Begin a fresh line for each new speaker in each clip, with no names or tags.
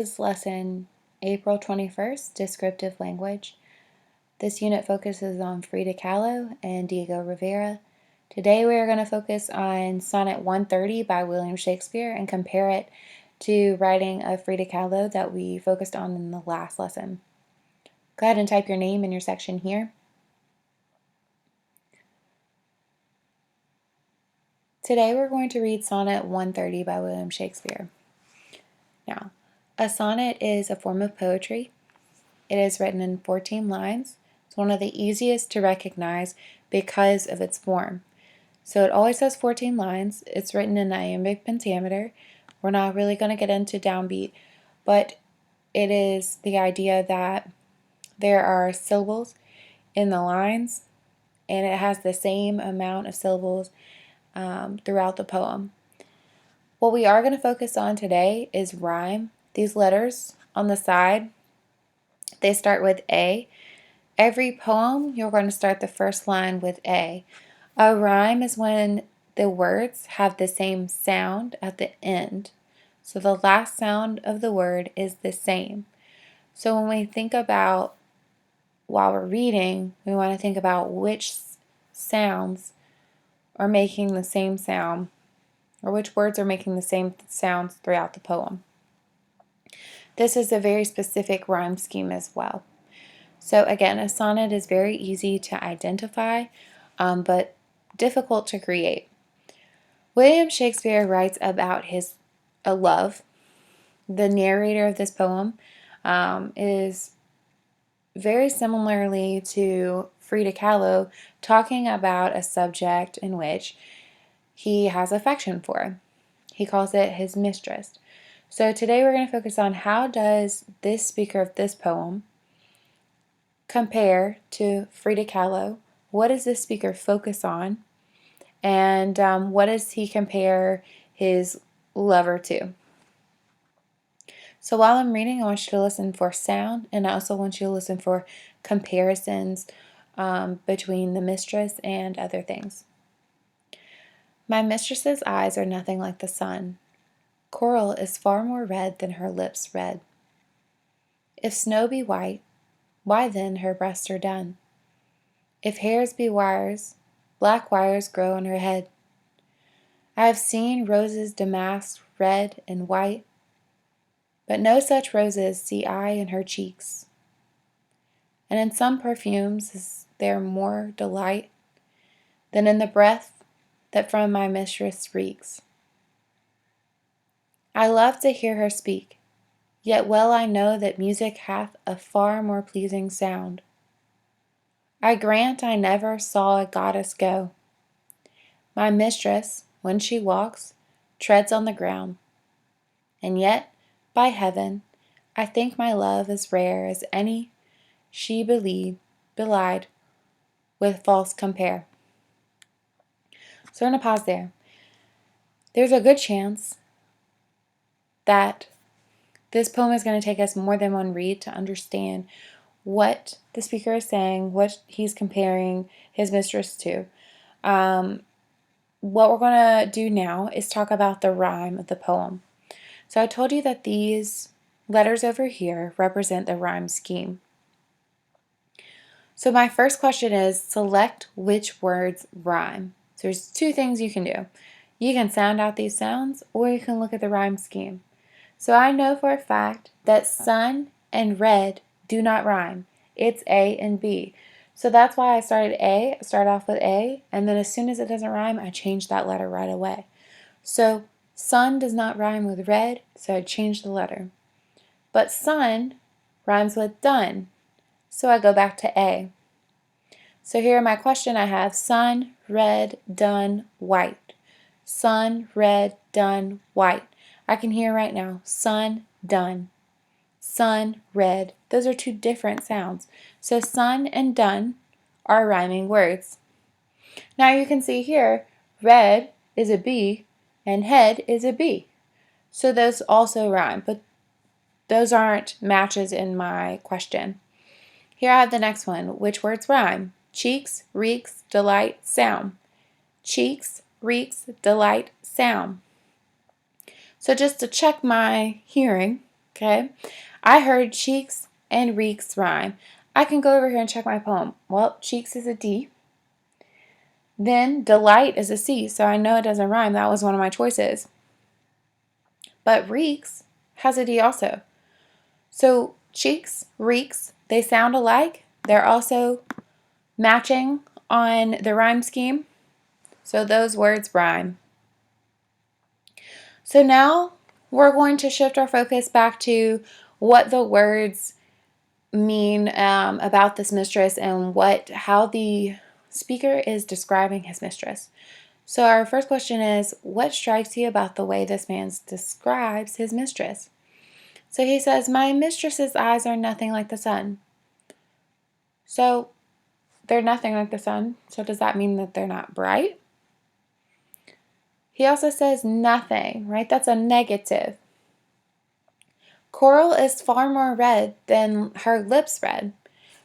Is lesson April 21st, Descriptive Language. This unit focuses on Frida Kahlo and Diego Rivera. Today we are going to focus on Sonnet 130 by William Shakespeare and compare it to writing of Frida Kahlo that we focused on in the last lesson. Go ahead and type your name in your section here. Today we're going to read Sonnet 130 by William Shakespeare. Now, a sonnet is a form of poetry. It is written in 14 lines. It's one of the easiest to recognize because of its form. So it always has 14 lines. It's written in iambic pentameter. We're not really going to get into downbeat, but it is the idea that there are syllables in the lines, and it has the same amount of syllables throughout the poem. What we are going to focus on today is rhyme. These letters on the side, they start with A. Every poem, you're going to start the first line with A. A rhyme is when the words have the same sound at the end. So the last sound of the word is the same. So when we think about, while we're reading, we want to think about which sounds are making the same sound, or which words are making the same sounds throughout the poem. This is a very specific rhyme scheme as well. So again, a sonnet is very easy to identify, but difficult to create. William Shakespeare writes about a love. The narrator of this poem is very similarly to Frida Kahlo, talking about a subject in which he has affection for. He calls it his mistress. So today we're going to focus on how does this speaker of this poem compare to Frida Kahlo. What does this speaker focus on? And what does he compare his lover to? So while I'm reading, I want you to listen for sound, and I also want you to listen for comparisons between the mistress and other things. My mistress's eyes are nothing like the sun. Coral is far more red than her lips red. If snow be white, why then her breasts are dun. If hairs be wires, black wires grow on her head. I have seen roses damasked red and white, but no such roses see I in her cheeks. And in some perfumes is there more delight than in the breath that from my mistress reeks. I love to hear her speak, yet well I know that music hath a far more pleasing sound. I grant I never saw a goddess go. My mistress, when she walks, treads on the ground. And yet, by heaven, I think my love as rare as any she belied with false compare. So we're going to pause there. There's a good chance that this poem is going to take us more than one read to understand what the speaker is saying, what he's comparing his mistress to. What we're going to do now is talk about the rhyme of the poem. So I told you that these letters over here represent the rhyme scheme. So my first question is select which words rhyme. So there's two things you can do. You can sound out these sounds, or you can look at the rhyme scheme. So I know for a fact that sun and red do not rhyme. It's A and B. So that's why I started off with A, and then as soon as it doesn't rhyme, I change that letter right away. So sun does not rhyme with red, so I change the letter. But sun rhymes with done, so I go back to A. So here in my question I have sun, red, done, white. Sun, red, done, white. I can hear right now, sun, done. Sun, red. Those are two different sounds. So sun and done are rhyming words. Now you can see here, red is a B and head is a B. So those also rhyme, but those aren't matches in my question. Here I have the next one. Which words rhyme? Cheeks, reeks, delight, sound. Cheeks, reeks, delight, sound. So just to check my hearing, Okay. I heard cheeks and reeks rhyme. I can go over here and check my poem. Well, cheeks is a D. Then delight is a C, so I know it doesn't rhyme. That was one of my choices. But reeks has a D also. So cheeks, reeks, they sound alike. They're also matching on the rhyme scheme. So those words rhyme. So now we're going to shift our focus back to what the words mean about this mistress and how the speaker is describing his mistress. So our first question is, what strikes you about the way this man describes his mistress? So he says, my mistress's eyes are nothing like the sun. So they're nothing like the sun. So does that mean that they're not bright? He also says nothing, right? That's a negative. Coral is far more red than her lips red.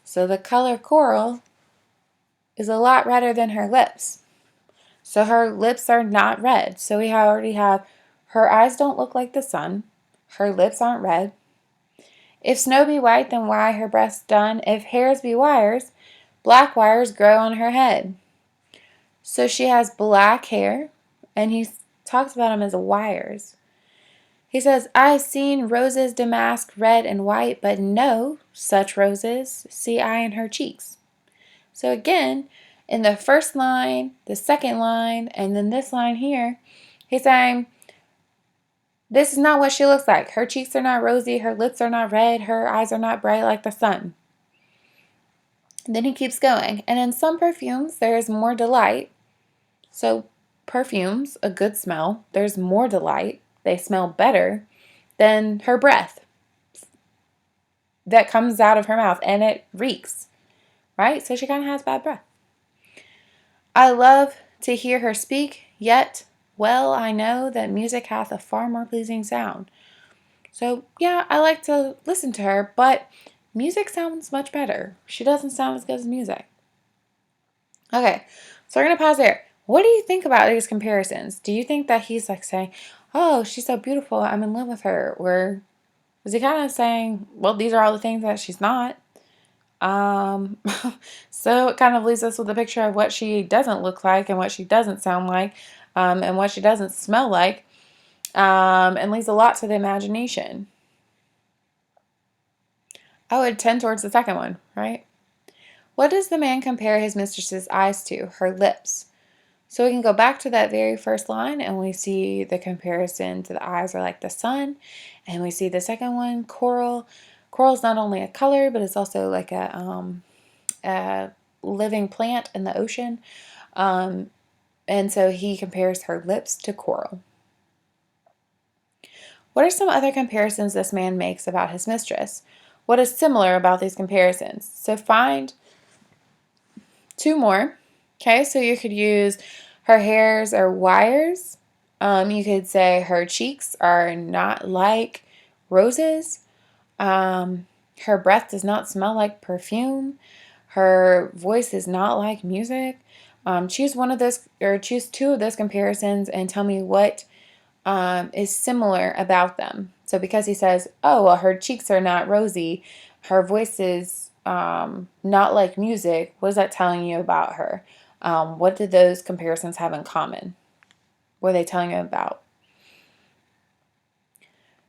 So the color coral is a lot redder than her lips. So her lips are not red. So we already have her eyes don't look like the sun. Her lips aren't red. If snow be white, then why her breasts done? If hairs be wires, black wires grow on her head. So she has black hair, and he talks about them as wires. He says, I seen roses damask red and white, but no such roses see I in her cheeks. So again, in the first line, the second line, and then this line here, he's saying, this is not what she looks like. Her cheeks are not rosy, her lips are not red, her eyes are not bright like the sun. And then he keeps going. And in some perfumes, there is more delight. So perfumes, a good smell, there's more delight. They smell better than her breath that comes out of her mouth, and it reeks, right? So she kind of has bad breath. I love to hear her speak, yet well I know that music hath a far more pleasing sound. So yeah, I like to listen to her, but music sounds much better. She doesn't sound as good as music. Okay, so we're going to pause there. What do you think about these comparisons? Do you think that he's like saying, oh, she's so beautiful, I'm in love with her? Or is he kind of saying, well, these are all the things that she's not? Um, so it kind of leaves us with a picture of what she doesn't look like and what she doesn't sound like, and what she doesn't smell like, and leaves a lot to the imagination. I would tend towards the second one, right? What does the man compare his mistress's eyes to? Her lips. So we can go back to that very first line and we see the comparison to the eyes are like the sun. And we see the second one, coral. Coral is not only a color, but it's also like a living plant in the ocean. And so he compares her lips to coral. What are some other comparisons this man makes about his mistress? What is similar about these comparisons? So find two more. Okay, so you could use her hairs are wires. You could say her cheeks are not like roses. Her breath does not smell like perfume. Her voice is not like music. Choose one of those, or choose two of those comparisons and tell me what is similar about them. So because he says, oh, well, her cheeks are not rosy, her voice is not like music, what is that telling you about her? What do those comparisons have in common? What are they telling you about?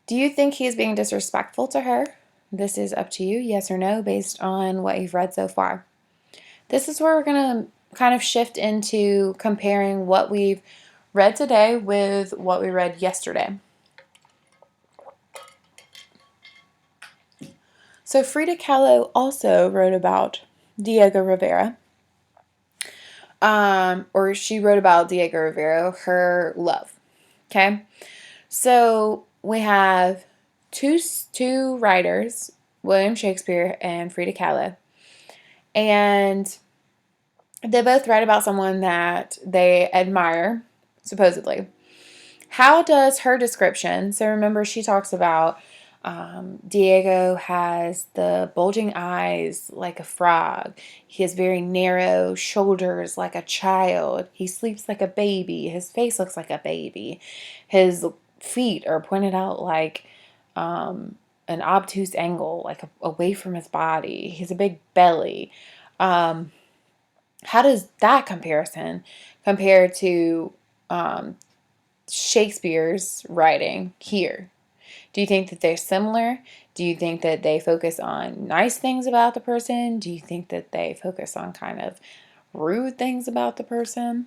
Do you think he is being disrespectful to her? This is up to you, yes or no, based on what you've read so far. This is where we're going to kind of shift into comparing what we've read today with what we read yesterday. So Frida Kahlo also wrote about Diego Rivera. Or she wrote about Diego Rivera, her love. Okay? So we have two writers, William Shakespeare and Frida Kahlo. And they both write about someone that they admire, supposedly. How does her description, so remember she talks about Diego has the bulging eyes like a frog. He has very narrow shoulders like a child. He sleeps like a baby. His face looks like a baby. His feet are pointed out like an obtuse angle, like away from his body. He has a big belly. How does that comparison compare to Shakespeare's writing here? Do you think that they're similar? Do you think that they focus on nice things about the person? Do you think that they focus on kind of rude things about the person?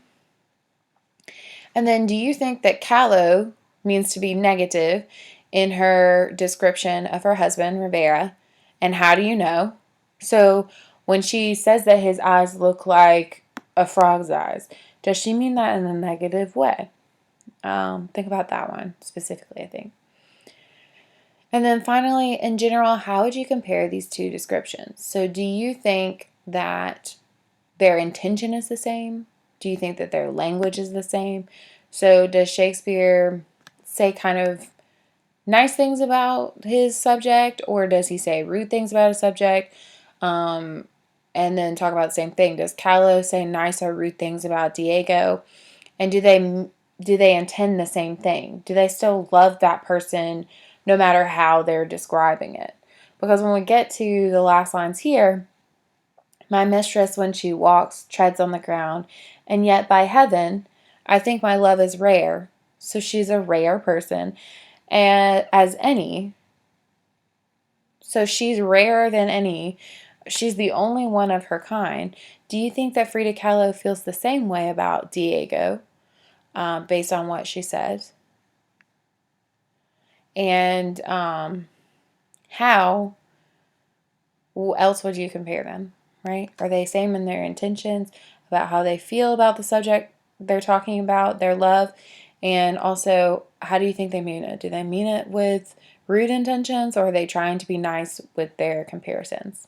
And then do you think that callow means to be negative in her description of her husband, Rivera? And how do you know? So when she says that his eyes look like a frog's eyes, does she mean that in a negative way? Think about that one specifically, I think. And then finally, in general, how would you compare these two descriptions? So do you think that their intention is the same? Do you think that their language is the same? So does Shakespeare say kind of nice things about his subject, or does he say rude things about his subject? And then talk about the same thing. Does Callow say nice or rude things about Diego? And do they intend the same thing? Do they still love that person no matter how they're describing it? Because when we get to the last lines here, my mistress when she walks treads on the ground, and yet by heaven I think my love is rare. So she's a rare person, and as any. So she's rarer than any. She's the only one of her kind. Do you think that Frida Kahlo feels the same way about Diego, based on what she says? And how else would you compare them, right? Are they same in their intentions about how they feel about the subject they're talking about, their love? And also, how do you think they mean it? Do they mean it with rude intentions, or are they trying to be nice with their comparisons?